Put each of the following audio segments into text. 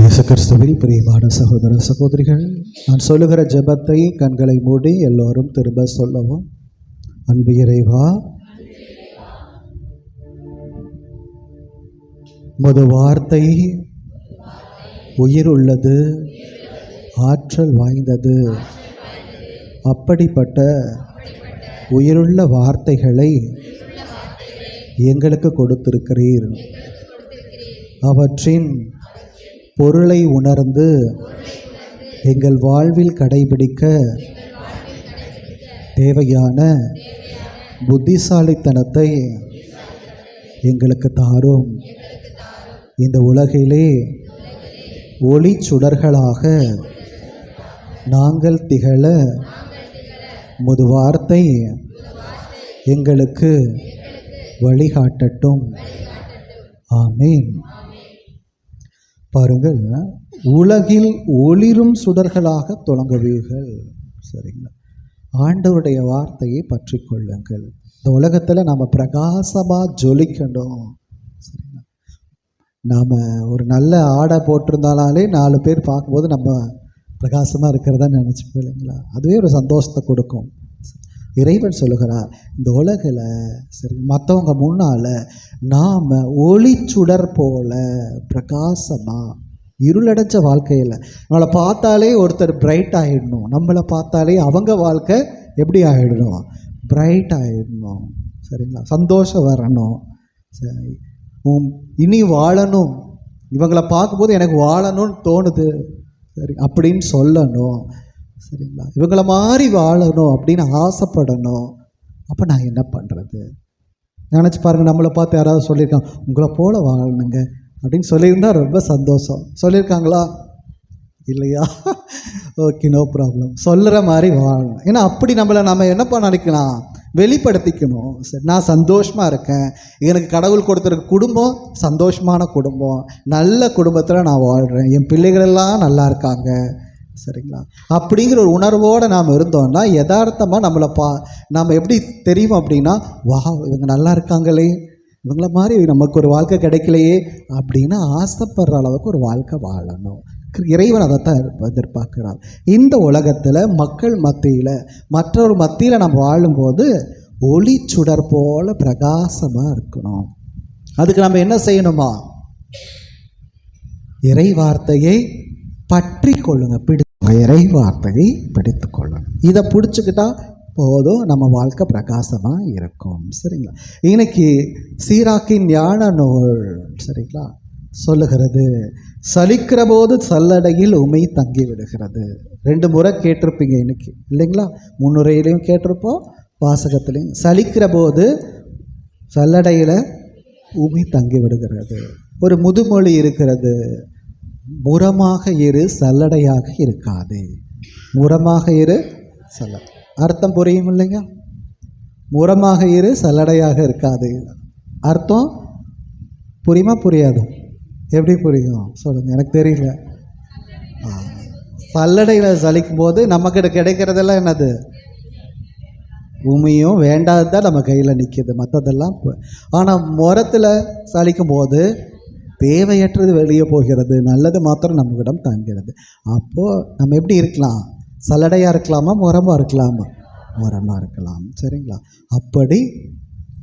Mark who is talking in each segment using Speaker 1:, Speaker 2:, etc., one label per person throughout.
Speaker 1: இயேசு கிறிஸ்துவில் பிரியமான சகோதர சகோதரிகள், நான் சொல்லுகிற ஜெபத்தை கண்களை மூடி எல்லோரும் திரும்ப சொல்லவும். அன்பு இறைவா, உமது வார்த்தை உயிர் உள்ளது, ஆற்றல் வாய்ந்தது. அப்படிப்பட்ட உயிருள்ள வார்த்தைகளை எங்களுக்கு கொடுத்திருக்கிறீர். அவற்றின் பொருளை உணர்ந்து எங்கள் வாழ்வில் கடைபிடிக்க தேவையான புத்திசாலித்தனத்தை எங்களுக்கு தாரும். இந்த உலகிலே ஒளி சுடர்களாக நாங்கள் திகழ உமது வார்த்தை எங்களுக்கு வழிகாட்டட்டும். ஆமீன். பாருங்கள், உலகில் ஒளிரும் சுடர்களாக தொடங்குவீர்கள். சரிங்களா? ஆண்டவருடைய வார்த்தையை பற்றி கொள்ளுங்கள். இந்த உலகத்தில் நாம் பிரகாசமாக ஜொலிக்கணும். சரிங்களா? நாம் ஒரு நல்ல ஆடை போட்டிருந்தாலே 4 பேர் பார்க்கும்போது நம்ம பிரகாசமாக இருக்கிறதா நினச்சிப்போம் இல்லைங்களா? அதுவே ஒரு சந்தோஷத்தை கொடுக்கும். இறைவன் சொல்லுகிறார், இந்த உலகில் சரி மற்றவங்க முன்னால் நாம் ஒளி சுடர் போல பிரகாசமாக, இருளடைஞ்ச வாழ்க்கையில் நம்மளை பார்த்தாலே ஒருத்தர் பிரைட் ஆகிடணும். நம்மளை பார்த்தாலே அவங்க வாழ்க்கை எப்படி ஆகிடணும்? பிரைட் ஆகிடணும். சரிங்களா? சந்தோஷம் வரணும். சரி, இனி வாழணும், இவங்களை பார்க்கும்போது எனக்கு வாழணும்னு தோணுது, சரி அப்படின்னு சொல்லணும். சரிங்களா? இவங்களை மாதிரி வாழணும் அப்படின்னு ஆசைப்படணும். அப்போ நான் என்ன பண்ணுறது? நினச்சி பாருங்கள், நம்மளை பார்த்து யாராவது சொல்லியிருக்காங்க உங்களை போல் வாழணுங்க அப்படின்னு சொல்லியிருந்தால் ரொம்ப சந்தோஷம். சொல்லியிருக்காங்களா? இல்லையா? Okay, no problem. சொல்கிற மாதிரி வாழணும். ஏன்னா அப்படி நம்ம என்ன பண்ண நினைக்கலாம்? வெளிப்படுத்திக்கணும். சரி, நான் சந்தோஷமாக இருக்கேன், எனக்கு கடவுள் கொடுத்துருக்க குடும்பம் சந்தோஷமான குடும்பம், நல்ல குடும்பத்தில் நான் வாழ்கிறேன், என் பிள்ளைகளெல்லாம் நல்லா இருக்காங்க. சரிங்களா? அப்படிங்கிற ஒரு உணர்வோடு நாம் இருந்தோம்னா யதார்த்தமாக நம்ம எப்படி தெரியும் அப்படின்னா, வா இவங்க நல்லா இருக்காங்களே, இவங்கள மாதிரி நமக்கு ஒரு வாழ்க்கை கிடைக்கலையே அப்படின்னு ஆசைப்படுற அளவுக்கு ஒரு வாழ்க்கை வாழணும். இறைவன் அதைத்தான் எதிர்பார்க்கிறார். இந்த உலகத்தில் மக்கள் மத்தியில், மற்றொரு மத்தியில் நம்ம வாழும்போது ஒளி சுடர் போல பிரகாசமாக இருக்கணும். அதுக்கு நம்ம என்ன செய்யணுமா? இறை வார்த்தையை பற்றி கொள்ளுங்க, இறை வார்த்தையை பிடித்து கொள்ளணும். இதை பிடிச்சிக்கிட்டா போதும், நம்ம வாழ்க்கை பிரகாசமாக இருக்கும். சரிங்களா? இன்னைக்கு சீராக்கின் ஞான நூல் சரிங்களா சொல்லுகிறது, சலிக்கிற போது சல்லடையில் உமை தங்கி விடுகிறது. 2 முறை கேட்டிருப்பீங்க இன்னைக்கு இல்லைங்களா? முன்னுரையிலையும் கேட்டிருப்போம், வாசகத்திலையும். சலிக்கிற போது சல்லடையில் உமை தங்கி விடுகிறது. ஒரு முதுமொழி இருக்கிறது, முரமாக இரு சல்லடையாக இருக்காது. முரமாக இரு சல்லடை, அர்த்தம் புரியும் இல்லைங்க? முரமாக இரு சல்லடையாக இருக்காது. அர்த்தம் புரியுமா? புரியாது? எப்படி புரியும் சொல்லுங்கள், எனக்கு தெரியல. சல்லடையில் சலிக்கும் போது நமக்கிட்ட கிடைக்கிறதெல்லாம் என்னது? உமையும் வேண்டாததான் நம்ம கையில் நிற்கிது, மற்றதெல்லாம். ஆனால் முரத்தில் சலிக்கும் போது தேவையற்றது வெளியே போகிறது, நல்லது மாத்திரம் நம்மகிடம் தங்கிறது. அப்போது நம்ம எப்படி இருக்கலாம்? சல்லடையாக இருக்கலாமா, முரமாக இருக்கலாமா? முரமாக இருக்கலாம். சரிங்களா? அப்படி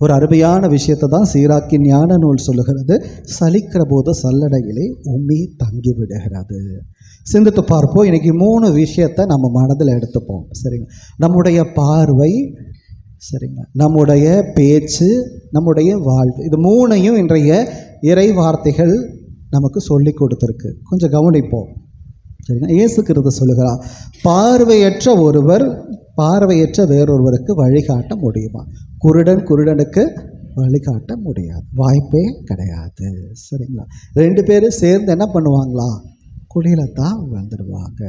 Speaker 1: ஒரு அருமையான விஷயத்தை தான் சீராக்கின் ஞான நூல் சொல்லுகிறது, சலிக்கிற போது சல்லடையிலே உமி தங்கி விடுகிறது. சிந்தித்து பார்ப்போம். இன்றைக்கி 3 விஷயத்தை நம்ம மனதில் எடுத்துப்போம். சரிங்களா? நம்முடைய பார்வை, சரிங்களா, நம்முடைய பேச்சு, நம்முடைய வாழ்வு, இது 3ஐயும் இன்றைய இறை வார்த்தைகள் நமக்கு சொல்லி கொடுத்துருக்கு. கொஞ்சம் கவனிப்போம். சரிங்களா? இயேசு கிறிஸ்து சொல்லுகிறார், பார்வையற்ற ஒருவர் பார்வையற்ற வேறொருவருக்கு வழிகாட்ட முடியுமா? குருடனுக்கு வழிகாட்ட முடியாது, வாய்ப்பே கிடையாது. சரிங்களா? 2 பேரும் சேர்ந்து என்ன பண்ணுவாங்களா? குழியில் தான் வந்துடுவாங்க.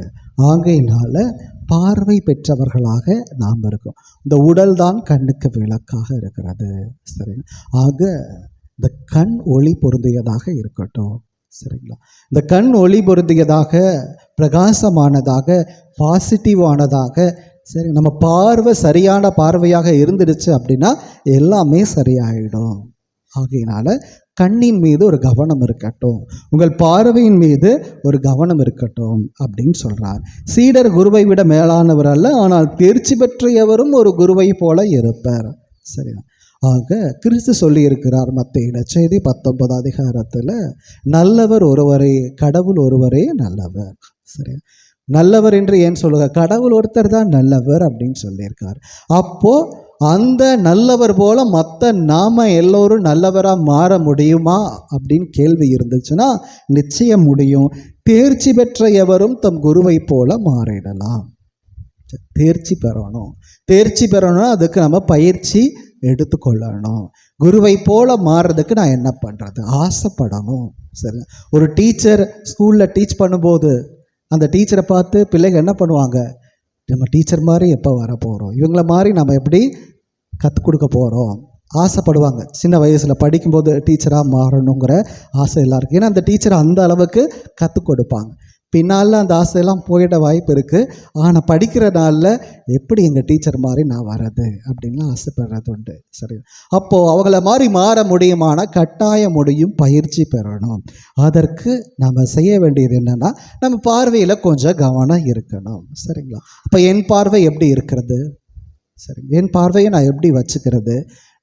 Speaker 1: ஆகையினால பார்வை பெற்றவர்களாக நாம் இருக்கோம். இந்த உடல் தான் கண்ணுக்கு விளக்காக இருக்கிறது. சரிங்களா? ஆக இந்த கண் ஒளி பொருந்தியதாக இருக்கட்டும். சரிங்களா? இந்த கண் ஒளி பொருந்தியதாக, பிரகாசமானதாக, பாசிட்டிவானதாக, சரி நம்ம பார்வை சரியான பார்வையாக இருந்துடுச்சு அப்படின்னா எல்லாமே சரியாயிடும். ஆகையினால கண்ணின் மீது ஒரு கவனம் இருக்கட்டும், உங்கள் பார்வையின் மீது ஒரு கவனம் இருக்கட்டும் அப்படின்னு சொல்கிறார். சீடர் குருவை விட மேலானவர் அல்ல, ஆனால் தேர்ச்சி பெற்ற எவரும் ஒரு குருவை போல இருப்பார். சரியா? ஆக கிறிஸ்து சொல்லியிருக்கிறார் மத்தேயு நற்செய்தி 19 அதிகாரத்தில், நல்லவர் ஒருவரே, கடவுள் ஒருவரே நல்லவர். சரியா? நல்லவர் என்று ஏன் சொல்லுங்க, கடவுள் ஒருத்தர் தான் நல்லவர் அப்படின்னு சொல்லியிருக்கார். அப்போது அந்த நல்லவர் போல மற்ற நாம எல்லோரும் நல்லவராக மாற முடியுமா அப்படின்னு கேள்வி இருந்துச்சுன்னா நிச்சயம் முடியும். தேர்ச்சி பெற்ற எவரும் தம் குருவை போல மாறிடலாம். தேர்ச்சி பெறணும். தேர்ச்சி பெறணும்னா அதுக்கு நம்ம பயிற்சி எடுத்துக்கொள்ளணும். குருவை போல மாறுறதுக்கு நான் என்ன பண்ணுறது, ஆசைப்படணும். சரி, ஒரு டீச்சர் ஸ்கூலில் டீச் பண்ணும்போது அந்த டீச்சரை பார்த்து பிள்ளைங்க என்ன பண்ணுவாங்க, நம்ம டீச்சர் மாதிரி எப்போ வர போகிறோம், இவங்கள மாதிரி நம்ம எப்படி கற்றுக் கொடுக்க போகிறோம் ஆசைப்படுவாங்க. சின்ன வயசில் படிக்கும்போது டீச்சராக மாறணுங்கிற ஆசை எல்லாருக்கும். ஏன்னா அந்த டீச்சர் அந்த அளவுக்கு கற்றுக் கொடுப்பாங்க. பின்னால் அந்த ஆசையெல்லாம் போயிட வாய்ப்பு இருக்குது. ஆனால் படிக்கிற நாளில் எப்படி எங்கள் டீச்சர் மாதிரி நான் வர்றது அப்படின்லாம் ஆசைப்படுறது உண்டு. சரி, அப்போது அவங்கள மாதிரி மாற முடியுமானா கட்டாயம் முடியும். பயிற்சி பெறணும். அதற்கு நம்ம செய்ய வேண்டியது என்னென்னா, நம்ம பார்வையில் கொஞ்சம் கவனம் இருக்கணும். சரிங்களா? அப்போ என் பார்வை எப்படி இருக்கிறது? சரி, என் பார்வையை நான் எப்படி வச்சுக்கிறது?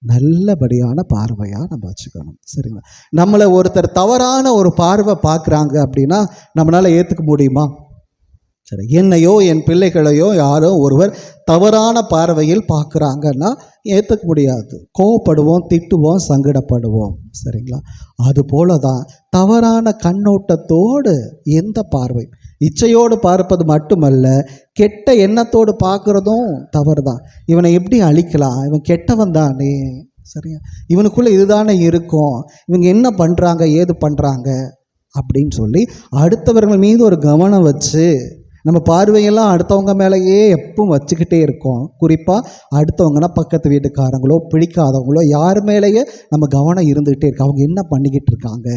Speaker 1: நல்லபடியான பார்வையாக நம்ம வச்சுக்கணும். சரிங்களா? நம்மளை ஒருத்தர் தவறான ஒரு பார்வை பார்க்குறாங்க அப்படின்னா நம்மளால் ஏற்றுக்க முடியுமா? சரி, என்னையோ என் பிள்ளைகளையோ யாரோ ஒருவர் தவறான பார்வையில் பார்க்குறாங்கன்னா ஏற்றுக்க முடியாது. கோவப்படுவோம், திட்டுவோம், சங்கடப்படுவோம். சரிங்களா? அதுபோல தான் தவறான கண்ணோட்டத்தோடு எந்த பார்வை, இச்சையோடு பார்ப்பது மட்டுமல்ல, கெட்ட எண்ணத்தோடு பார்க்குறதும் தவறு தான். இவனை எப்படி அழிக்கலாம், இவன் கெட்டவன் தானே, சரியா, இவனுக்குள்ளே இதுதானே இருக்கும், இவங்க என்ன பண்ணுறாங்க ஏது பண்ணுறாங்க அப்படின்னு சொல்லி அடுத்தவர்கள் மீது ஒரு கவனம் வச்சு நம்ம பார்வையெல்லாம் அடுத்தவங்க மேலேயே எப்பவும் வச்சுக்கிட்டே இருக்கோம். குறிப்பாக அடுத்தவங்கன்னா பக்கத்து வீட்டுக்காரங்களோ பிடிக்காதவங்களோ யார் மேலேயே நம்ம கவனம் இருந்துக்கிட்டே இருக்கு. அவங்க என்ன பண்ணிக்கிட்டு இருக்காங்க,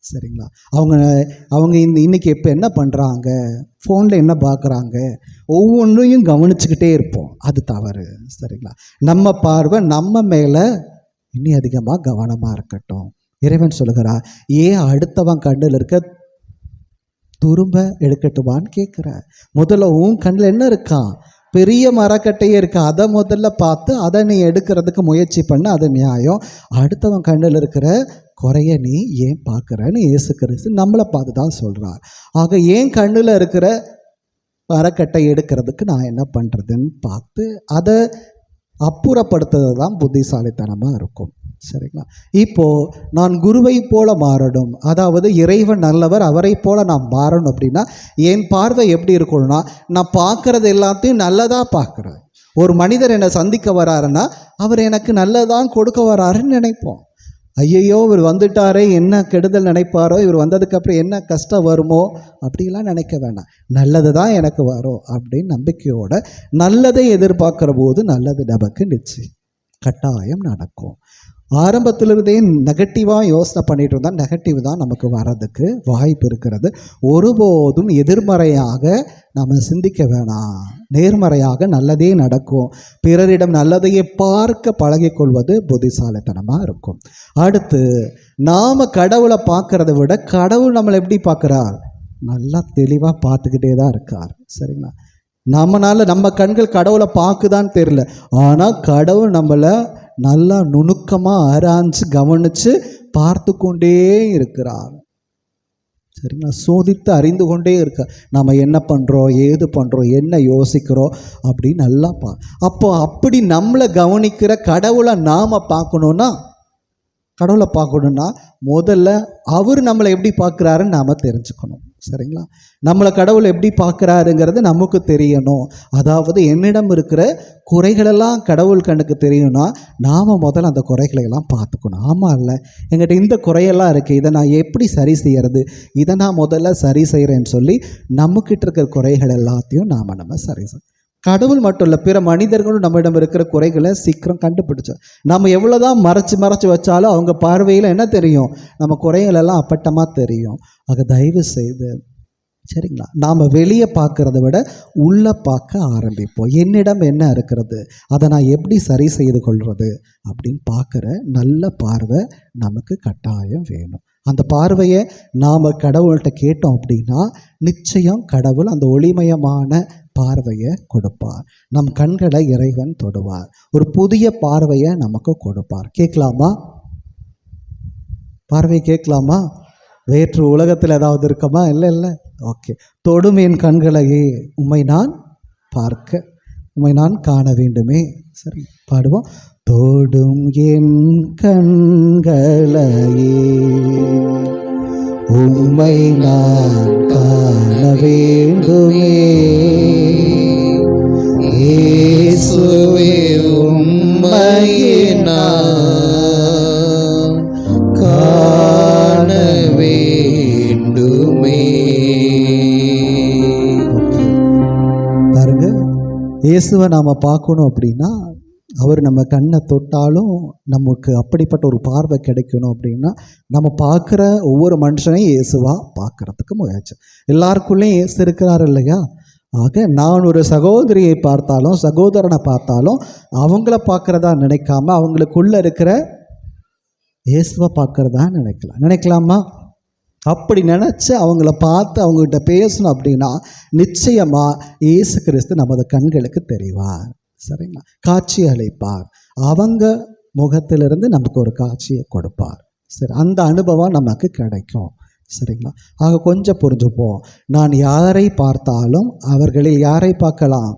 Speaker 1: சரிங்களா, அவங்க இன்னைக்கு எப்போ என்ன பண்ணுறாங்க, ஃபோனில் என்ன பார்க்குறாங்க, ஒவ்வொன்றையும் கவனிச்சுக்கிட்டே இருப்போம். அது தவறு. சரிங்களா? நம்ம பார்வை நம்ம மேலே இன்னும் அதிகமாக கவனமாக இருக்கட்டும். இறைவன் சொல்லுகிறார், ஏன் அடுத்தவன் கண்ணில் இருக்க துரும்ப எடுக்கட்டுமான்னு கேட்குற. முதல்ல உன் கண்ணில் என்ன இருக்கான், பெரிய மரக்கட்டையே இருக்கா, அதை முதல்ல பார்த்து அதை நீ எடுக்கிறதுக்கு முயற்சி பண்ண, அது நியாயம். அடுத்தவன் கண்ணில் இருக்கிற குறைய நீ ஏன் பார்க்குறன்னு இயேசு கிறிஸ்து நம்மளை பார்த்து தான் சொல்கிறார். ஆக ஏன் கண்ணில் இருக்கிற மரக்கட்டை எடுக்கிறதுக்கு நான் என்ன பண்ணுறதுன்னு பார்த்து அதை அப்புறப்படுத்துறது தான் புத்திசாலித்தனமாக இருக்கும். சரிங்களா? இப்போது நான் குருவை போல மாறணும், அதாவது இறைவன் நல்லவர் அவரை போல நான் மாறணும் அப்படின்னா என் பார்வை எப்படி இருக்கணும்னா, நான் பார்க்குறது எல்லாத்தையும் நல்லதாக பார்க்குறேன். ஒரு மனிதர் என்னை சந்திக்க வராருன்னா அவர் எனக்கு நல்லதான் கொடுக்க வராருன்னு நினைப்போம். ஐயையோ இவர் வந்துட்டாரே என்ன கெடுதல் நினைப்பாரோ, இவர் வந்ததுக்கப்புறம் என்ன கஷ்டம் வருமோ அப்படிலாம் நினைக்க வேண்டாம். நல்லது தான் எனக்கு வரும் அப்படின்னு நம்பிக்கையோட நல்லதை எதிர்பார்க்குற போது நல்லது நமக்கு நிச்சயம் கட்டாயம் நடக்கும். ஆரம்பத்திலிருந்தே நெகட்டிவாக யோசனை பண்ணிட்டு இருந்தால் நெகட்டிவ் தான் நமக்கு வர்றதுக்கு வாய்ப்பு இருக்கிறது. ஒருபோதும் எதிர்மறையாக நம்ம சிந்திக்க வேணாம். நேர்மறையாக நல்லதே நடக்கும். பிறரிடம் நல்லதையே பார்க்க பழகிக்கொள்வது புத்திசாலித்தனமாக இருக்கும். அடுத்து நாம் கடவுளை பார்க்குறத விட கடவுள் நம்மளை எப்படி பார்க்குறார், நல்லா தெளிவாக பார்த்துக்கிட்டே தான் இருக்கார். சரிங்களா? நம்ம கண்கள் கடவுளை பார்க்குதான்னு தெரியல, ஆனால் கடவுள் நம்மளை நல்லா நுணுக்கமாக ஆராய்ஞ்சு கவனித்து பார்த்து கொண்டே இருக்கிறார். சரிங்களா? சோதித்து அறிந்து கொண்டே இருக்க நம்ம என்ன பண்ணுறோம் ஏது பண்ணுறோம் என்ன யோசிக்கிறோம் அப்படின்னு நல்லா அப்போ அப்படி நம்மளை கவனிக்கிற கடவுளை நாம் பார்க்கணுன்னா முதல்ல அவர் நம்மளை எப்படி பார்க்குறாருன்னு நாம் தெரிஞ்சுக்கணும். சரிங்களா? நம்மளை கடவுள் எப்படி பார்க்குறாருங்கிறது நமக்கு தெரியணும். அதாவது என்னிடம் இருக்கிற குறைகளெல்லாம் கடவுள் கண்ணுக்கு தெரியும்னா நாம் முதல்ல அந்த குறைகளையெல்லாம் பார்த்துக்கணும். ஆமாம் இல்லை, எங்கிட்ட இந்த குறையெல்லாம் இருக்குது, இதை நான் எப்படி சரி செய்கிறது, இதை நான் முதல்ல சரி செய்கிறேன்னு சொல்லி நம்மக்கிட்ட இருக்கிற குறைகள் எல்லாத்தையும் நம்ம சரி செய்யணும். கடவுள் மட்டும் இல்லை, பிற மனிதர்களும் நம்மிடம் இருக்கிற குறைகளை சீக்கிரம் கண்டுபிடிச்சோம். நம்ம எவ்வளோதான் மறைச்சி வச்சாலும் அவங்க பார்வையில் என்ன தெரியும், நம்ம குறைகளெல்லாம் அப்பட்டமாக தெரியும். ஆக தயவு செய்து சரிங்களா? நாம் வெளியே பார்க்குறத விட உள்ளே பார்க்க ஆரம்பிப்போம். என்னிடம் என்ன இருக்கிறது, அதை நான் எப்படி சரி செய்து கொள்வது அப்படின்னு பார்க்குற நல்ல பார்வை நமக்கு கட்டாயம் வேணும். அந்த பார்வையை நாம் கடவுள்கிட்ட கேட்டோம் அப்படின்னா நிச்சயம் கடவுள் அந்த ஒளிமயமான பார்வையை கொடுப்பார். நம் கண்களை இறைவன் தொடுவார். ஒரு புதிய பார்வையை நமக்கு கொடுப்பார். கேட்கலாமா? பார்வையை கேட்கலாமா? வேற்று உலகத்தில் ஏதாவது இருக்கமா? இல்லை. ஓகே. தொடும் என் கண்களையே உம்மை நான் பார்க்க, உம்மை நான் காண வேண்டுமே. சரி, பாடுவோம். தொடும் என் கண்களையே உம்மை நான் காண வேண்டுமே, இயேசுவே உம்மையே நான் காண வேண்டுமே. பாருங்க, இயேசுவை நாம் பார்க்கணும் அப்படின்னா அவர் நம்ம கண்ணை தொட்டாலும் நமக்கு அப்படிப்பட்ட ஒரு பார்வை கிடைக்கணும். அப்படின்னா நம்ம பார்க்குற ஒவ்வொரு மனுஷனையும் இயேசுவாக பார்க்குறதுக்கு முயற்சி. எல்லாருக்குள்ளேயும் இயேசு இருக்கிறார் இல்லையா? ஆக நான் ஒரு சகோதரியை பார்த்தாலும் சகோதரனை பார்த்தாலும் அவங்கள பார்க்குறதா நினைக்காம அவங்களுக்குள்ளே இருக்கிற இயேசுவை பார்க்குறதா நினைக்கலாமா? அப்படி நினச்சி அவங்கள பார்த்து அவங்ககிட்ட பேசணும் அப்படின்னா நிச்சயமாக இயேசு கிறிஸ்து நமது கண்களுக்கு தெரிவார். சரிங்களா? காட்சி அளிப்பார். அவங்க முகத்திலிருந்து நமக்கு ஒரு காட்சியை கொடுப்பார். சரி, அந்த அனுபவம் நமக்கு கிடைக்கும். சரிங்களா? ஆக கொஞ்சம் புரிஞ்சுப்போம். நான் யாரை பார்த்தாலும் அவர்களில் யாரை பார்க்கலாம்?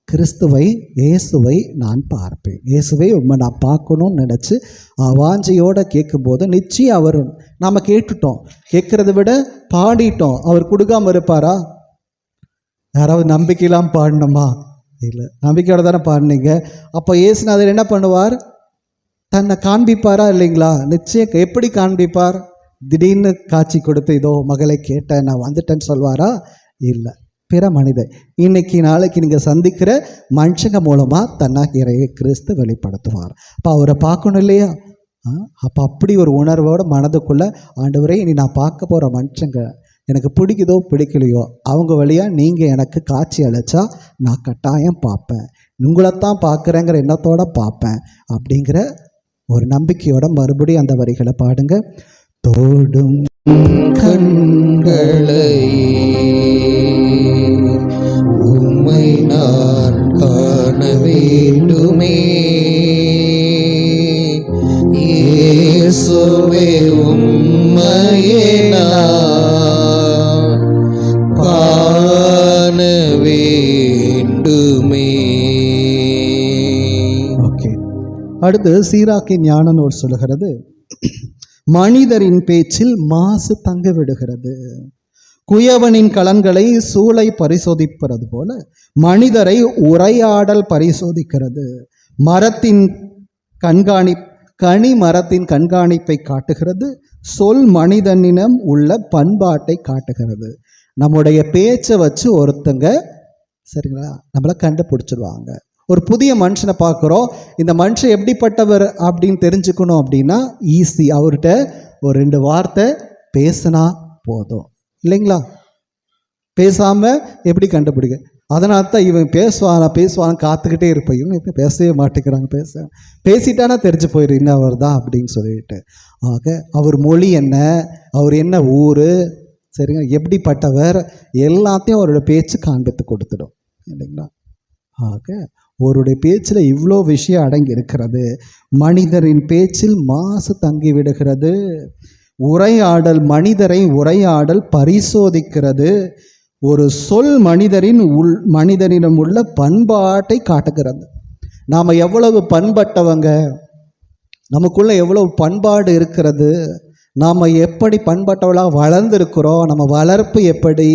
Speaker 1: கிறிஸ்துவை, இயேசுவை நான் பார்ப்பேன். இயேசுவை உண்மை நான் பார்க்கணும்னு நினச்சி வாஞ்சையோடு கேட்கும்போது நிச்சயம் அவர் நாம் கேட்டுட்டோம். கேட்குறத விட பாடிட்டோம். அவர் கொடுக்காமல் இருப்பாரா? யாராவது நம்பிக்கையெல்லாம் பாடணுமா? இல்லை, நம்பிக்கையோட தானே பாடினீங்க. அப்போ இயேசுநாதர் என்ன பண்ணுவார்? தன்னை காண்பிப்பாரா? இல்லைங்களா? நிச்சயம். எப்படி காண்பிப்பார்? திடீர்னு காட்சி கொடுத்து இதோ மகளை கேட்டேன் நான் வந்துட்டேன்னு சொல்வாரா? இல்லை. பிற மனிதர் இன்னைக்கு நாளைக்கு நீங்கள் சந்திக்கிற மனுஷங்க மூலமாக தன்னாகிறைய கிறிஸ்து வெளிப்படுத்துவார். அப்போ அவரை பார்க்கணும் இல்லையா? அப்போ அப்படி ஒரு உணர்வோடு மனதுக்குள்ளே ஆண்டவரே இனி நான் பார்க்க போகிற மனுஷங்க எனக்கு பிடிக்குதோ பிடிக்கலையோ அவங்க வழியாக நீங்கள் எனக்கு காட்சி அளித்தா நான் கட்டாயம் பார்ப்பேன், உங்களைத்தான் பார்க்குறேங்கிற எண்ணத்தோடு பார்ப்பேன் அப்படிங்கிற ஒரு நம்பிக்கையோட மறுபடியும் அந்த வரிகளை பாடுங்க. தோடும்
Speaker 2: கண்களை உம்மை நான் காண வேண்டுமே, இயேசுவே உம்மையே நான் காண வேண்டுமே.
Speaker 1: ஓகே. அடுத்து சீராக்கின் ஞான நூல் சொல்லுகிறது, மனிதரின் பேச்சில் மாசு தங்க விடுகிறது. குயவனின் கலன்களை சூளை பரிசோதிப்பது போல மனிதரை உரையாடல் பரிசோதிக்கிறது. மரத்தின் கனி மரத்தின் கண்காணிப்பை காட்டுகிறது. சொல் மனிதனிடம் உள்ள பண்பாட்டை காட்டுகிறது. நம்முடைய பேச்சை வச்சு ஒருத்தங்க சரிங்களா நம்மளை கண்டுபிடிச்சிடுவாங்க. ஒரு புதிய மனுஷனை பார்க்குறோம், இந்த மனுஷன் எப்படிப்பட்டவர் அப்படின்னு தெரிஞ்சுக்கணும் அப்படின்னா ஈஸி. அவர்கிட்ட ஒரு 2 வார்த்தை பேசினா போதும் இல்லைங்களா? பேசாமல் எப்படி கண்டுபிடிக்க? அதனால தான் இவன் பேசுவான் காத்துக்கிட்டே இருப்பேன். இவங்க இப்போ பேசவே மாட்டேங்கிறாங்க. பேசிட்டானா தெரிஞ்சு போயிடும் இன்னும் அவர் தான் அப்படின்னு சொல்லிட்டு. ஆக அவர் மொழி என்ன, அவர் என்ன ஊர், சரிங்க, எப்படிப்பட்டவர் எல்லாத்தையும் அவரோட பேச்சு காண்பித்து கொடுத்துடும் இல்லைங்களா? ஆக அவருடைய பேச்சில் இவ்வளோ விஷயம் அடங்கி இருக்கிறது. மனிதரின் பேச்சில் மாசு தங்கி விடுகிறது. உரையாடல் மனிதரை உரையாடல் பரிசோதிக்கிறது. ஒரு சொல் மனிதனிடம் உள்ள பண்பாட்டை காட்டுகிறது. நாம் எவ்வளவு பண்பட்டவங்க, நமக்குள்ள எவ்வளவு பண்பாடு இருக்கிறது, நாம் எப்படி பண்பட்டவளாக வளர்ந்துருக்கிறோம், நம்ம வளர்ப்பு எப்படி,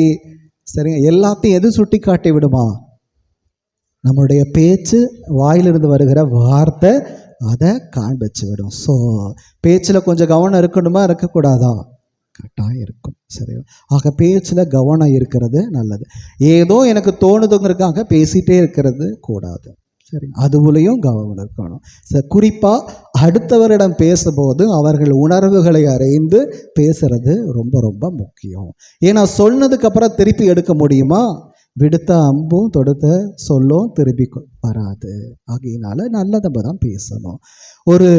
Speaker 1: சரிங்க, எல்லாத்தையும் எது சுட்டி காட்டி விடுமா? நம்மளுடைய பேச்சு, வாயிலிருந்து வருகிற வார்த்தை அதை காண்பிச்சு விடும். ஸோ பேச்சில் கொஞ்சம் கவனம் இருக்கணுமா இருக்கக்கூடாதா? கட்டாயம் இருக்கும். சரி, ஆக பேச்சில் கவனம் இருக்கிறது நல்லது. ஏதோ எனக்கு தோணுதுங்கிறதுக்காக பேசிகிட்டே இருக்கிறது கூடாது. சரி, அதுவுலேயும் கவனம் இருக்கணும். சரி, குறிப்பாக அடுத்தவரிடம் பேசும்போது அவர்கள் உணர்வுகளை அறிந்து பேசுறது ரொம்ப ரொம்ப முக்கியம். ஏன்னா சொன்னதுக்கப்புறம் திருப்பி எடுக்க முடியுமா? விடுத்த அம்பும் தொடுத்த சொல்லும் திருப்பி வராது. ஆகையினால நல்லதை தான் பேசணும். ஒரு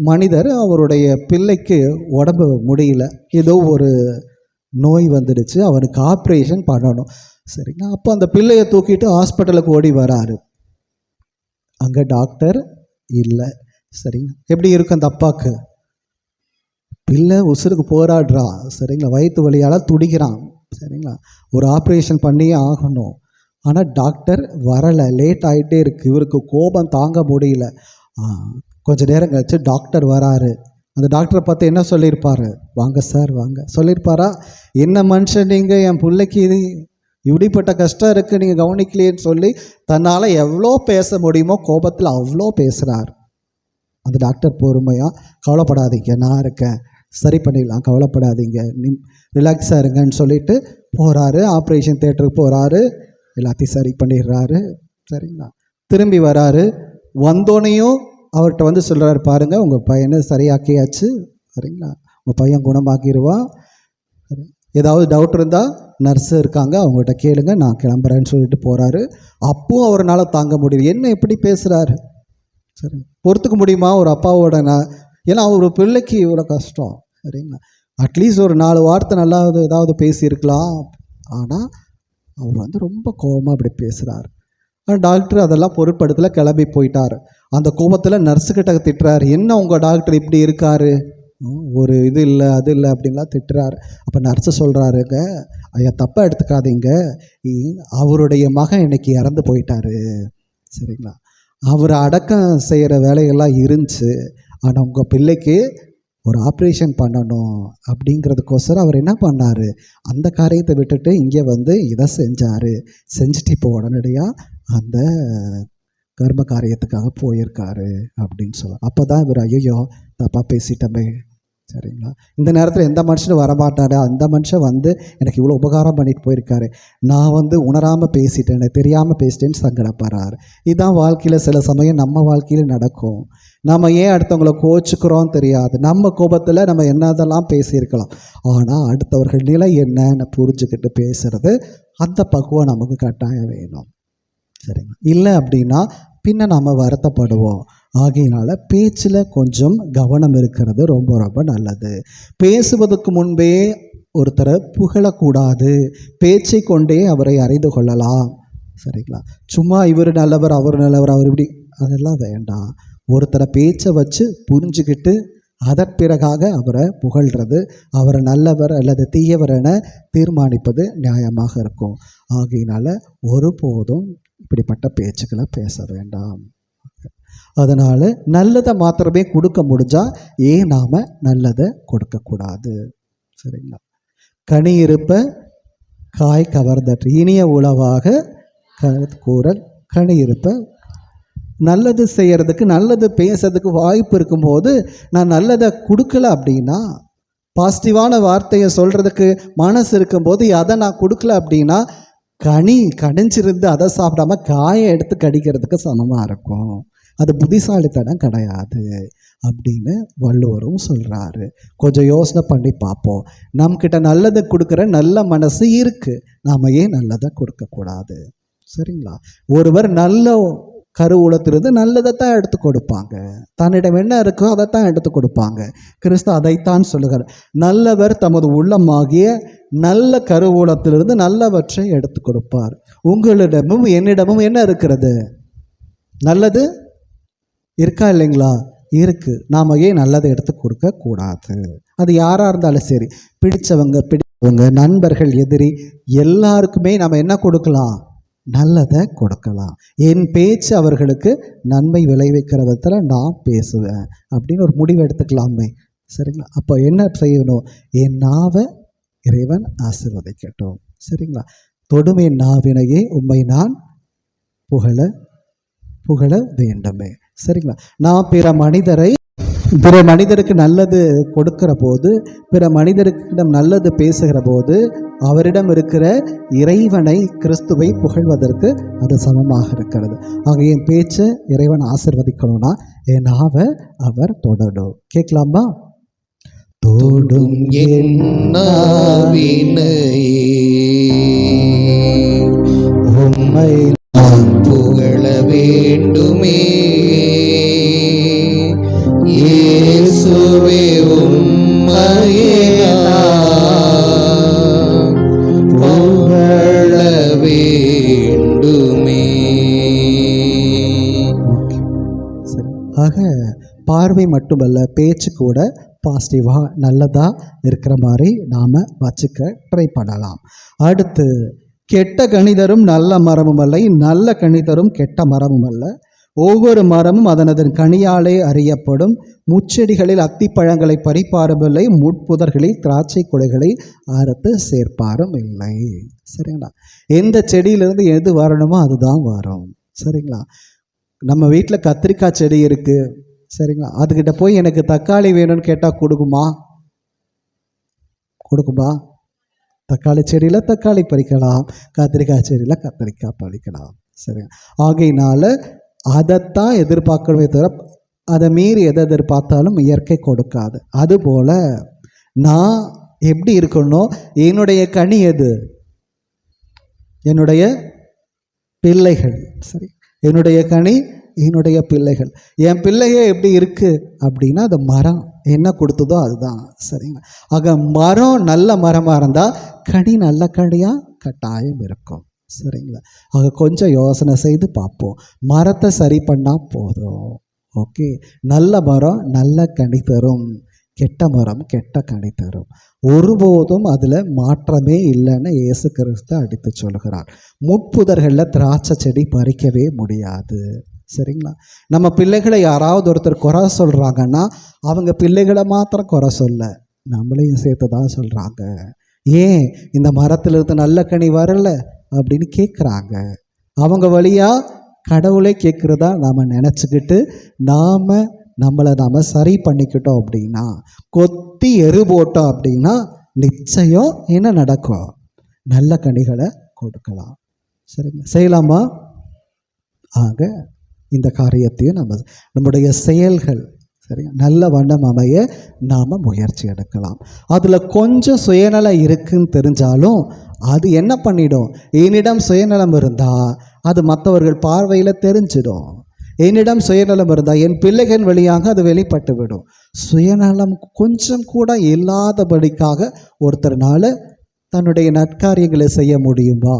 Speaker 1: மனிதர் அவருடைய பிள்ளைக்கு உடம்பு முடியல, ஏதோ ஒரு நோய் வந்துடுச்சு, அவனுக்கு ஆப்ரேஷன் பண்ணணும். சரிங்களா? அப்போ அந்த பிள்ளையை தூக்கிட்டு ஹாஸ்பிட்டலுக்கு ஓடி வராரு. அங்கே டாக்டர் இல்லை. சரிங்க, எப்படி இருக்கும் அந்த அப்பாவுக்கு? பிள்ளை உசுருக்கு போராடுறான். சரிங்களா? வயிற்று வலியால் துடிக்கிறான். சரிங்களா? ஒரு ஆப்ரேஷன் பண்ணியே ஆகணும். ஆனால் டாக்டர் வரலை, லேட் ஆகிட்டே இருக்குது. இவருக்கு கோபம் தாங்க முடியல. கொஞ்ச நேரம் கழிச்சு டாக்டர் வராரு. அந்த டாக்டரை பார்த்து என்ன சொல்லியிருப்பார்? வாங்க சார் வாங்க சொல்லியிருப்பாரா? என்ன மனுஷன் நீங்கள், என் பிள்ளைக்கு இது இப்படிப்பட்ட கஷ்டம் இருக்குது, நீங்கள் கவனிக்கலையேன்னு சொல்லி தன்னால் எவ்வளோ பேச முடியுமோ கோபத்தில் அவ்வளோ பேசுகிறார். அந்த டாக்டர் பொறுமையாக, கவலைப்படாதீங்க நான் இருக்கேன், சரி பண்ணிடலாம், கவலைப்படாதீங்க, ரிலாக்ஸாக இருங்கன்னு சொல்லிட்டு போகிறாரு. ஆப்ரேஷன் தேட்டருக்கு போகிறாரு, எல்லாத்தையும் சரி பண்ணிடுறாரு. சரிங்களா? திரும்பி வராரு. வந்தோடனையும் அவர்கிட்ட வந்து சொல்கிறாரு, பாருங்கள் உங்கள் பையனை சரியாக்கியாச்சு. சரிங்களா? உங்கள் பையன் குணமாக்கிடுவான். ஏதாவது டவுட் இருந்தால் நர்ஸு இருக்காங்க, அவங்ககிட்ட கேளுங்க, நான் கிளம்புறேன்னு சொல்லிட்டு போகிறாரு. அப்பவும் அவரால் தாங்க முடியல. என்ன எப்படி பேசுகிறாரு? சரி, பொறுத்துக்க முடியுமா ஒரு அப்பாவோட? ஏன்னா ஒரு பிள்ளைக்கு இவ்வளோ கஷ்டம். சரிங்களா? அட்லீஸ்ட் ஒரு 4 வார்த்தை நல்லா ஏதாவது பேசியிருக்கலாம். ஆனால் அவர் வந்து ரொம்ப கோபமாக அப்படி பேசுகிறார். ஆனால் டாக்டர் அதெல்லாம் பொருட்படுத்தல, கிளம்பி போயிட்டார். அந்த கோபத்தில் நர்ஸுக்கிட்ட திட்டுறாரு, என்ன உங்கள் டாக்டர் இப்படி இருக்காரு, ஒரு இது இல்லை அது இல்லை அப்படின்லாம் திட்டுறாரு. அப்போ நர்ஸு சொல்கிறாருங்க, ஐயா தப்பாக எடுத்துக்காதீங்க, அவருடைய மகன் இன்னைக்கு இறந்து போயிட்டாரு. சரிங்களா? அவர் அடக்கம் செய்கிற வேலைகள்லாம் இருந்துச்சு. ஆனால் உங்கள் பிள்ளைக்கு ஒரு ஆப்ரேஷன் பண்ணணும் அப்படிங்கிறதுக்கோசரம் அவர் என்ன பண்ணார், அந்த காரியத்தை விட்டுட்டு இங்கே வந்து இதை செஞ்சார். செஞ்சுட்டு இப்போ உடனடியாக அந்த கர்ம காரியத்துக்காக போயிருக்காரு அப்படின்னு சொல்லுவார். அப்போ தான் இவர் ஐயோ தப்பாக பேசிட்டமே. சரிங்களா? இந்த நேரத்தில் எந்த மனுஷனும் வரமாட்டாரு. அந்த மனுஷன் வந்து எனக்கு இவ்வளோ உபகாரம் பண்ணிட்டு போயிருக்காரு, நான் வந்து உணராமல் பேசிட்டேன், எனக்கு தெரியாமல் பேசிட்டேன்னு சங்கடப்படுறாரு. இதுதான் வாழ்க்கையில் சில சமயம் நம்ம வாழ்க்கையில் நடக்கும். நம்ம ஏன் அடுத்தவங்களை கோச்சிக்கிறோம் தெரியாது. நம்ம கோபத்தில் நம்ம என்னதெல்லாம் பேசியிருக்கலாம். ஆனால் அடுத்தவர்கள் நிலை என்னன்னு புரிஞ்சுக்கிட்டு பேசுகிறது, அந்த பக்குவம் நமக்கு கட்டாயம் வேணும். சரிங்களா? இல்லை அப்படின்னா பின்ன நம்ம வருத்தப்படுவோம். ஆகையினால பேச்சில் கொஞ்சம் கவனம் இருக்கிறது ரொம்ப ரொம்ப நல்லது. பேசுவதற்கு முன்பே ஒருத்தரை புகழக்கூடாது. பேச்சை கொண்டே அவரை அறிந்து கொள்ளலாம். சரிங்களா? சும்மா இவர் நல்லவர் அவர் நல்லவர் அவர் இப்படி அதெல்லாம் வேண்டாம். ஒருத்தரை பேச்சை வச்சு புரிஞ்சுக்கிட்டு அதன் பிறகாக அவரை புகழ்கிறது, அவரை நல்லவர் அல்லது தீயவர் என தீர்மானிப்பது நியாயமாக இருக்கும். ஆகையினால ஒருபோதும் இப்படிப்பட்ட பேச்சுக்களை பேச வேண்டாம். அதனால் நல்லதை மாத்திரமே கொடுக்க முடிஞ்சால் ஏன் நாம் நல்லதை கொடுக்கக்கூடாது? சரிங்களா? கனி இருப்ப காய் கவர்ந்தற்று, இனிய உளவாக கூறல் கனி இருப்ப. நல்லது செய்கிறதுக்கு நல்லது பேசுறதுக்கு வாய்ப்பு இருக்கும்போது நான் நல்லதை கொடுக்கல அப்படின்னா, பாசிட்டிவான வார்த்தையை சொல்கிறதுக்கு மனசு இருக்கும்போது அதை நான் கொடுக்கல அப்படின்னா, கனி கடிஞ்சிருந்து அதை சாப்பிடாம காயை எடுத்து கடிக்கிறதுக்கு சமமாக இருக்கும். அது புத்திசாலித்தனம் கிடையாது அப்படின்னு வள்ளுவரும் சொல்கிறாரு. கொஞ்சம் யோசனை பண்ணி பார்ப்போம். நம்மக்கிட்ட நல்லதை கொடுக்குற நல்ல மனசு இருக்குது, நாம் ஏன் நல்லதை கொடுக்கக்கூடாது? சரிங்களா? ஒருவர் நல்ல கருவூலத்திலிருந்து நல்லதை தான் எடுத்து கொடுப்பாங்க. தன்னிடம் என்ன இருக்கோ அதைத்தான் எடுத்து கொடுப்பாங்க. கிறிஸ்து அதைத்தான் சொல்லுகிறார், நல்லவர் தமது உள்ளமாகிய நல்ல கருவூலத்திலிருந்து நல்லவற்றை எடுத்து கொடுப்பார். உங்களிடமும் என்னிடமும் என்ன இருக்கிறது? நல்லது இருக்கா இல்லைங்களா? இருக்குது. நாம் ஏன் நல்லதை எடுத்து கொடுக்கக்கூடாது? அது யாராக இருந்தாலும் சரி, பிடிச்சவங்க நண்பர்கள் எதிரி எல்லாருக்குமே நம்ம என்ன கொடுக்கலாம்? நல்லதை கொடுக்கலாம். என் பேச்சு அவர்களுக்கு நன்மை விளைவிக்கிற விதத்தில் நான் பேசுவேன் அப்படின்னு ஒரு முடிவு எடுத்துக்கலாமே. சரிங்களா? அப்போ என்ன செய்யணும்? என் நாவை இறைவன் ஆசீர்வதிக்கட்டும். சரிங்களா? தொடும் என் நாவினையே உம்மை நான் புகழ வேண்டுமே. சரிங்களா? நான் பிற மனிதரை பிற மனிதருக்கு நல்லது கொடுக்கிற போது, பிற மனிதர்களிடம் நல்லது பேசுகிற போது அவரிடம் இருக்கிற இறைவனை, கிறிஸ்துவை புகழ்வதற்கு அது சமமாக இருக்கிறது. ஆக என் பேச்சை இறைவன் ஆசீர்வதிக்கணும்னா என் நாவை அவர் தொடரும். கேட்கலாமா?
Speaker 2: தொடும் என் நாவினையே
Speaker 1: உம்மை
Speaker 2: நான் புகழ வேண்டுமே. இயேசுவே உம்மையே நான் புகழ வேண்டுமே.
Speaker 1: சரி. ஆக பார்வை மட்டுமல்ல, பேச்சு கூட பாசிட்டிவாக நல்லதாக இருக்கிற மாதிரி நாம் வச்சுக்க ட்ரை பண்ணலாம். அடுத்து, கெட்ட கணிதரும் நல்ல மரமும் அல்ல, நல்ல கணிதரும் கெட்ட மரமும் அல்ல. ஒவ்வொரு மரமும் அதனதன் கனியாலே அறியப்படும். முச்செடிகளில் அத்திப்பழங்களை பறிப்பாருமில்லை, முட்புதர்களில் திராட்சை கொலைகளை அறுத்து சேர்ப்பாரும் இல்லை. சரிங்களா? எந்த செடியிலிருந்து எது வரணுமோ அதுதான் வரும். சரிங்களா? நம்ம வீட்டில் கத்திரிக்காய் செடி இருக்குது. சரிங்களா? அதுக்கிட்ட போய் எனக்கு தக்காளி வேணும்னு கேட்டால் கொடுக்குமா? தக்காளி செடியில் தக்காளி பறிக்கலாம், கத்திரிக்காய் செடியில் கத்திரிக்காய் பறிக்கலாம். சரிங்க? ஆகையினால அதைத்தான் எதிர்பார்க்கணுமே தவிர அதை மீறி எதை எதிர்பார்த்தாலும் இயற்கை கொடுக்காது. அதுபோல் நான் எப்படி இருக்கணும்? என்னுடைய கனி எது? என்னுடைய பிள்ளைகள். சரி, என்னுடைய கனி என்னுடைய பிள்ளைகள். என் பிள்ளையே எப்படி இருக்குது அப்படின்னா அது மரம் என்ன கொடுத்ததோ அதுதான். சரிங்களா? ஆக மரம் நல்ல மரமாக இருந்தால் கனி நல்ல கனியாக கட்டாயம் இருக்கும். சரிங்களா? ஆக கொஞ்சம் யோசனை செய்து பார்ப்போம். மரத்தை சரி பண்ணால் போதும். ஓகே, நல்ல மரம் நல்ல கனி தரும், கெட்ட மரம் கெட்ட கனி தரும். ஒருபோதும் அதில் மாற்றமே இல்லைன்னு இயேசு கிறிஸ்து அடித்து சொல்கிறார். முட்புதர்களில் திராட்சை செடி பறிக்கவே முடியாது. சரிங்களா? நம்ம பிள்ளைகளை யாராவது ஒருத்தர் குறை சொல்கிறாங்கன்னா அவங்க பிள்ளைகளை மாத்திரம் குறை சொல்ல, நம்மளையும் சேர்த்து தான் சொல்கிறாங்க. ஏன் இந்த மரத்திலிருந்து நல்ல கனி வரல அப்படின்னு கேட்குறாங்க. அவங்க வழியாக கடவுளை கேட்குறதா நாம் நினச்சிக்கிட்டு நம்மளை சரி பண்ணிக்கிட்டோம் அப்படின்னா, கொத்தி எரு போட்டோம் அப்படின்னா நிச்சயம் என்ன நடக்கும்? நல்ல கனிகளை கொடுக்கலாம். சரிங்களா? செய்யலாமா? ஆக இந்த காரியத்தையும் நம்முடைய செயல்கள் சரிங்க நல்ல வண்ணம் அமைய நாம் முயற்சி எடுக்கலாம். அதில் கொஞ்சம் சுயநலம் இருக்குன்னு தெரிஞ்சாலும் அது என்ன பண்ணிடும்? என்னிடம் சுயநலம் இருந்தால் அது மற்றவர்கள் பார்வையில் தெரிஞ்சிடும். என்னிடம் சுயநலம் இருந்தால் என் பிள்ளைகள் வழியாக அது வெளிப்பட்டு விடும். சுயநலம் கொஞ்சம் கூட இல்லாதபடிக்காக ஒருத்தர்னால தன்னுடைய நற்காரியங்களை செய்ய முடியுமா?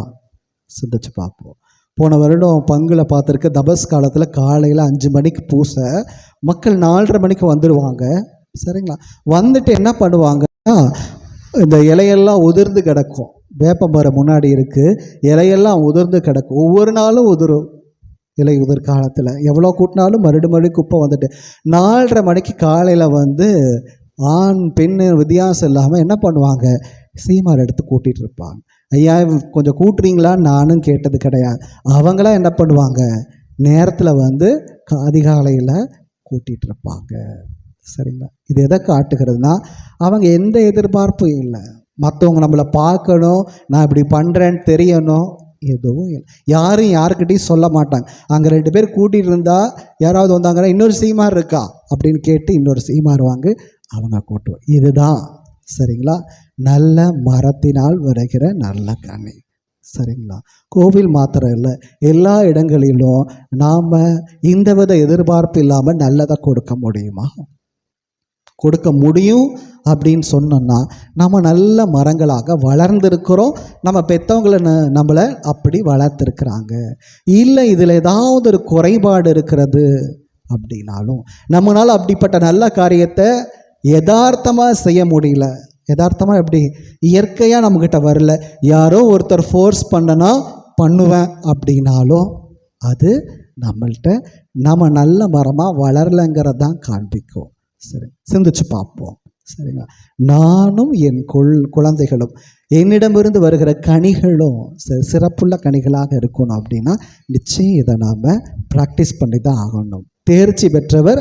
Speaker 1: சிந்திச்சு பார்ப்போம். போன வருடம் பங்குல பார்த்துருக்க தபஸ் காலத்தில் காலையில் 5 மணிக்கு பூசை, மக்கள் 4:30 மணிக்கு வந்துடுவாங்க. சரிங்களா? வந்துட்டு என்ன பண்ணுவாங்கன்னா, இந்த இலையெல்லாம் உதிர்ந்து கிடக்கும். வேப்ப மரம் முன்னாடி இருக்குது, இலையெல்லாம் உதிர்ந்து கிடக்கும். ஒவ்வொரு நாளும் உதிரும் இலை உதிர் காலத்தில். எவ்வளோ கூட்டினாலும் மறுபடி குப்பை வந்துட்டு 4:30 மணிக்கு காலையில் வந்து ஆண் பெண் வித்தியாசம் இல்லாமல் என்ன பண்ணுவாங்க? சீமார் எடுத்து கூட்டிகிட்டு இருப்பாங்க. ஐயா கொஞ்சம் கூட்டுறீங்களான்னு நானும் கேட்டது கிடையாது. அவங்களாம் என்ன பண்ணுவாங்க? நேரத்தில் வந்து அதிகாலையில் கூட்டிகிட்டு இருப்பாங்க. சரிங்களா? இது எதை காட்டுகிறதுனா, அவங்க எந்த எதிர்பார்ப்பும் இல்லை. மற்றவங்க நம்மளை பார்க்கணும், நான் இப்படி பண்ணுறேன்னு தெரியணும், எதுவும் இல்லை. யாரும் யாருக்கிட்டையும் சொல்ல மாட்டாங்க. அங்கே 2 பேர் கூட்டிகிட்டு இருந்தால் யாராவது வந்தாங்கன்னா இன்னொரு சீமார் இருக்கா அப்படின்னு கேட்டு இன்னொரு சீமார் வாங்க அவங்க கூட்டுவோம். இதுதான் சரிங்களா நல்ல மரத்தினால் வருகிற நல்ல கனி. சரிங்களா? கோவில் மாத்திரம் இல்லை, எல்லா இடங்களிலும் நாம் இந்தவித எதிர்பார்ப்பு இல்லாமல் நல்லதை கொடுக்க முடியுமா? கொடுக்க முடியும் அப்படின்னு சொன்னோன்னா நம்ம நல்ல மரங்களாக வளர்ந்துருக்கிறோம். நம்ம பெற்றவங்களை நம்மளை அப்படி வளர்த்துருக்குறாங்க. இல்லை இதில் ஏதாவது ஒரு குறைபாடு இருக்கிறது அப்படின்னாலும் நம்மளால் அப்படிப்பட்ட நல்ல காரியத்தை யதார்த்தமாக செய்ய முடியல. யதார்த்தமாக எப்படி? இயற்கையாக நம்மக்கிட்ட வரல, யாரோ ஒருத்தர் ஃபோர்ஸ் பண்ணனா பண்ணுவேன் அப்படின்னாலும் அது நம்மள்கிட்ட நம்ம நல்ல மரமாக வளரலைங்கிறது தான் காண்பிக்கும். சரி, சிந்திச்சு பார்ப்போம். சரிங்களா? நானும் என் குழந்தைகளும் என்னிடமிருந்து வருகிற கனிகளும் சிறப்புள்ள கனிகளாக இருக்கணும் அப்படின்னா நிச்சயம் இதை நாம் ப்ராக்டிஸ் பண்ணி தான் ஆகணும். தேர்ச்சி பெற்றவர்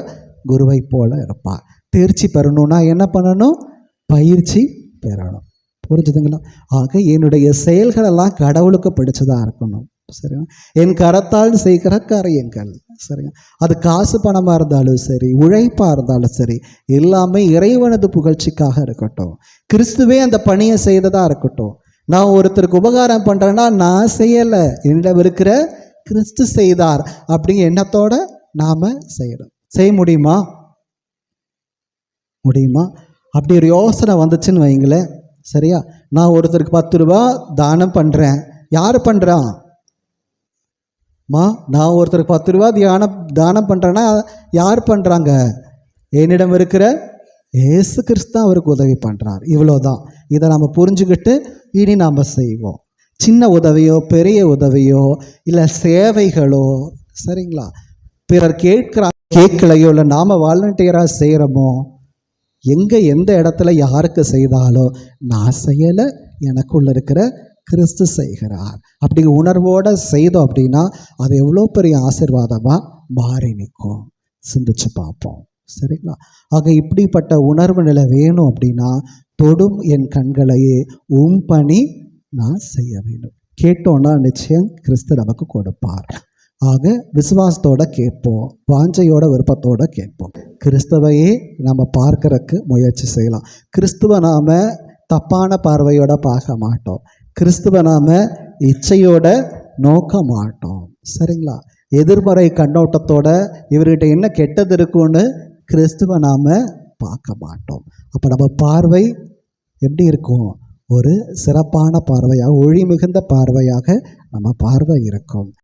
Speaker 1: குருவை போல இருப்பார். தேர்ச்சி பெறணும்னா என்ன பண்ணணும்? பயிற்சி பெறணும். புரிஞ்சுதுங்களா? ஆக என்னுடைய செயல்களெல்லாம் கடவுளுக்கு பிடிச்சதாக இருக்கணும். சரிங்க. என் கரத்தால் செய்கிற காரியங்கள், சரிங்க, அது காசு பணமாக இருந்தாலும் சரி, உழைப்பாக இருந்தாலும் சரி, எல்லாமே இறைவனது புகழ்ச்சிக்காக இருக்கட்டும். கிறிஸ்துவே அந்த பணியை செய்ததாக இருக்கட்டும். நான் ஒருத்தருக்கு உபகாரம் பண்ணுறேன்னா நான் செய்யலை, என்னிடம் இருக்கிற கிறிஸ்து செய்தார் அப்படிங்கிற எண்ணத்தோடு நாம் செய்யணும். செய்ய முடியுமா? அப்படி ஒரு யோசனை வந்துச்சுன்னு வைங்களேன். சரியா? நான் ஒருத்தருக்கு 10 ரூபா தானம் பண்ணுறேன். யார் பண்ணுறான்? நான் ஒருத்தருக்கு 10 ரூபா தானம் பண்ணுறேன்னா யார் பண்ணுறாங்க? என்னிடம் இருக்கிற இயேசு கிறிஸ்து அவருக்கு உதவி பண்ணுறார். இவ்வளோதான். இதை நம்ம புரிஞ்சுக்கிட்டு இனி நாம் செய்வோம். சின்ன உதவியோ பெரிய உதவியோ இல்லை சேவைகளோ, சரிங்களா, பிறர் கேட்கலையோ இல்லை நாம் வாலண்டியராக செய்கிறோமோ, எந்த இடத்துல யாருக்கு செய்தாலோ நான் செய்யலை, எனக்குள்ள இருக்கிற கிறிஸ்து செய்கிறார் அப்படிங்கிற உணர்வோடு செய்தோம் அப்படின்னா அது எவ்வளோ பெரிய ஆசீர்வாதமாக மாறி நிற்கும். சிந்திச்சு பார்ப்போம். சரிங்களா? ஆக இப்படிப்பட்ட உணர்வு நிலை வேணும் அப்படின்னா தொடும் என் கண்களையே பணி நான் செய்ய வேண்டும். கேட்டோன்னா நிச்சயம் கிறிஸ்து நமக்கு கொடுப்பார். ஆக விசுவாசத்தோடு கேட்போம், வாஞ்சையோட விருப்பத்தோடு கேட்போம். கிறிஸ்துவையே நம்ம பார்க்கறதுக்கு முயற்சி செய்யலாம். கிறிஸ்துவை நாம் தப்பான பார்வையோடு பார்க்க மாட்டோம். கிறிஸ்துவை நாம் இச்சையோட நோக்க மாட்டோம். சரிங்களா? எதிர்மறை கண்ணோட்டத்தோட இவர்கிட்ட என்ன கெட்டது இருக்குன்னு கிறிஸ்துவை நாம் பார்க்க மாட்டோம். அப்போ நம்ம பார்வை எப்படி இருக்கும்? ஒரு சிறப்பான பார்வையாக, ஒளி மிகுந்த பார்வையாக நம்ம பார்வை இருக்கும்.